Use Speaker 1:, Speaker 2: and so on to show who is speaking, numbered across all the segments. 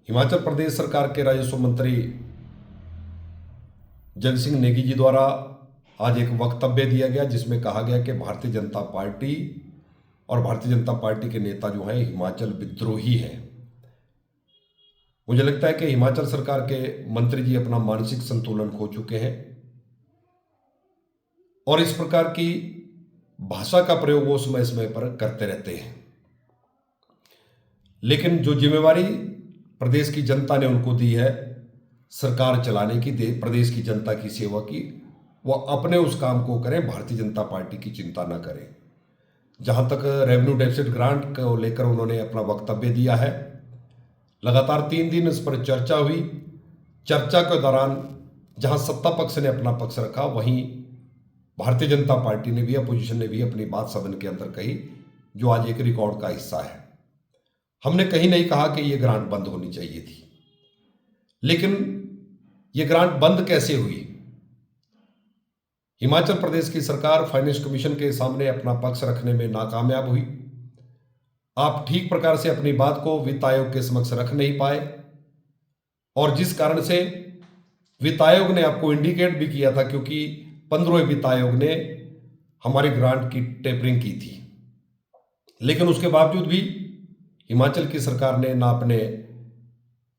Speaker 1: हिमाचल प्रदेश सरकार के राजस्व मंत्री जग सिंह नेगी जी द्वारा आज एक वक्तव्य दिया गया जिसमें कहा गया कि भारतीय जनता पार्टी और भारतीय जनता पार्टी के नेता जो हैं हिमाचल विद्रोही हैं। मुझे लगता है कि हिमाचल सरकार के मंत्री जी अपना मानसिक संतुलन खो चुके हैं और इस प्रकार की भाषा का प्रयोग वो समय समय पर करते रहते हैं। लेकिन जो जिम्मेवारी प्रदेश की जनता ने उनको दी है सरकार चलाने की, प्रदेश की जनता की सेवा की, वह अपने उस काम को करें, भारतीय जनता पार्टी की चिंता न करें। जहां तक रेवेन्यू डेफिसिट ग्रांट को लेकर उन्होंने अपना वक्तव्य दिया है, लगातार 3 दिन इस पर चर्चा हुई। चर्चा के दौरान जहां सत्ता पक्ष ने अपना पक्ष रखा, वहीं भारतीय जनता पार्टी ने भी, अपोजिशन ने भी अपनी बात सदन के अंदर कही, जो आज एक रिकॉर्ड का हिस्सा है। हमने कहीं नहीं कहा कि यह ग्रांट बंद होनी चाहिए थी, लेकिन यह ग्रांट बंद कैसे हुई? हिमाचल प्रदेश की सरकार फाइनेंस कमीशन के सामने अपना पक्ष रखने में नाकामयाब हुई। आप ठीक प्रकार से अपनी बात को वित्त आयोग के समक्ष रख नहीं पाए और जिस कारण से वित्त आयोग ने आपको इंडिकेट भी किया था, क्योंकि 15वें वित्त आयोग ने हमारी ग्रांट की टेपरिंग की थी, लेकिन उसके बावजूद भी हिमाचल की सरकार ने ना अपने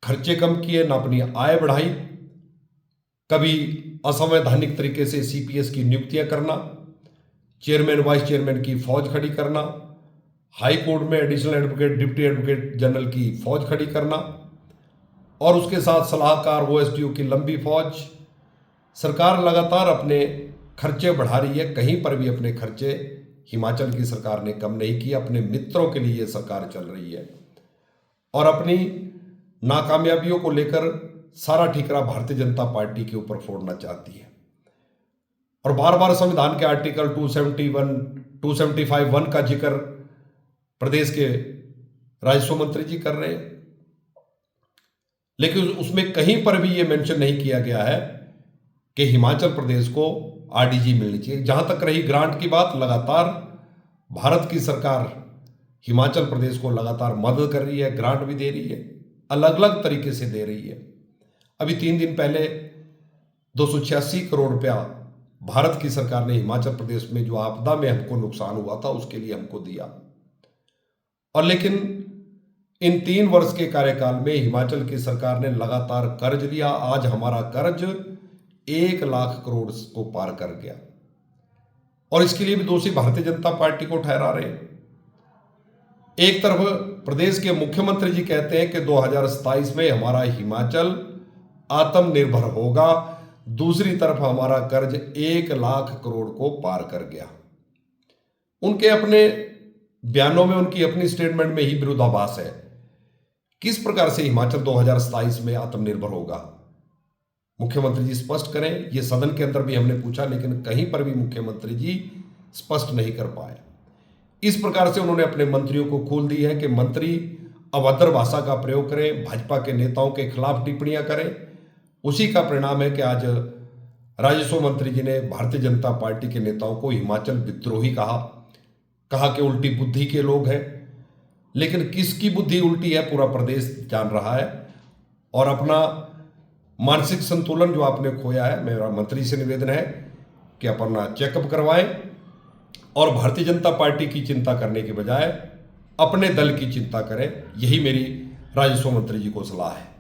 Speaker 1: खर्चे कम किए, ना अपनी आय बढ़ाई। कभी असंवैधानिक तरीके से सीपीएस की नियुक्तियां करना, चेयरमैन वाइस चेयरमैन की फौज खड़ी करना, हाई कोर्ट में additional advocate deputy advocate general की फौज खड़ी करना और उसके साथ सलाहकार ओएसडीओ की लंबी फौज। सरकार लगातार अपने खर्चे बढ़ा रही है, कहीं पर भी अपने खर्चे हिमाचल की सरकार ने कम नहीं किए। अपने मित्रों के लिए सरकार चल रही है और अपनी नाकामयाबियों को लेकर सारा ठिकरा भारतीय जनता पार्टी के ऊपर फोड़ना चाहती है और बार बार संविधान के आर्टिकल 275(1) का जिक्र प्रदेश के राजस्व मंत्री जी कर रहे हैं, लेकिन उसमें कहीं पर भी यह मेंशन नहीं किया गया है कि हिमाचल प्रदेश को आरडीजी मिलनी चाहिए। जहां तक रही ग्रांट की बात, लगातार भारत की सरकार हिमाचल प्रदेश को लगातार मदद कर रही है, ग्रांट भी दे रही है, अलग अलग तरीके से दे रही है। अभी 3 दिन पहले 286 करोड़ रुपया भारत की सरकार ने हिमाचल प्रदेश में जो आपदा में हमको नुकसान हुआ था उसके लिए हमको दिया। और लेकिन इन 3 वर्ष के कार्यकाल में हिमाचल की सरकार ने लगातार कर्ज लिया। आज हमारा कर्ज 1 लाख करोड़ को पार कर गया और इसके लिए भी दोषी भारतीय जनता पार्टी को ठहरा रहे हैं। एक तरफ प्रदेश के मुख्यमंत्री जी कहते हैं कि 2027 में हमारा हिमाचल आत्मनिर्भर होगा, दूसरी तरफ हमारा कर्ज 1 लाख करोड़ को पार कर गया। उनके अपने बयानों में, उनकी अपनी स्टेटमेंट में ही विरोधाभास है। किस प्रकार से हिमाचल 2027 में आत्मनिर्भर होगा? मुख्यमंत्री जी स्पष्ट करें। ये सदन के अंदर भी हमने पूछा, लेकिन कहीं पर भी मुख्यमंत्री जी स्पष्ट नहीं कर पाए। इस प्रकार से उन्होंने अपने मंत्रियों को खोल दी है कि मंत्री अभद्र भाषा का प्रयोग करें, भाजपा के नेताओं के खिलाफ टिप्पणियां करें। उसी का परिणाम है कि आज राजस्व मंत्री जी ने भारतीय जनता पार्टी के नेताओं को हिमाचल विद्रोही कहा कि उल्टी बुद्धि के लोग हैं। लेकिन किसकी बुद्धि उल्टी है पूरा प्रदेश जान रहा है और अपना मानसिक संतुलन जो आपने खोया है, मेरा मंत्री से निवेदन है कि अपना चेकअप करवाएं और भारतीय जनता पार्टी की चिंता करने के बजाय अपने दल की चिंता करें। यही मेरी राजस्व मंत्री जी को सलाह है।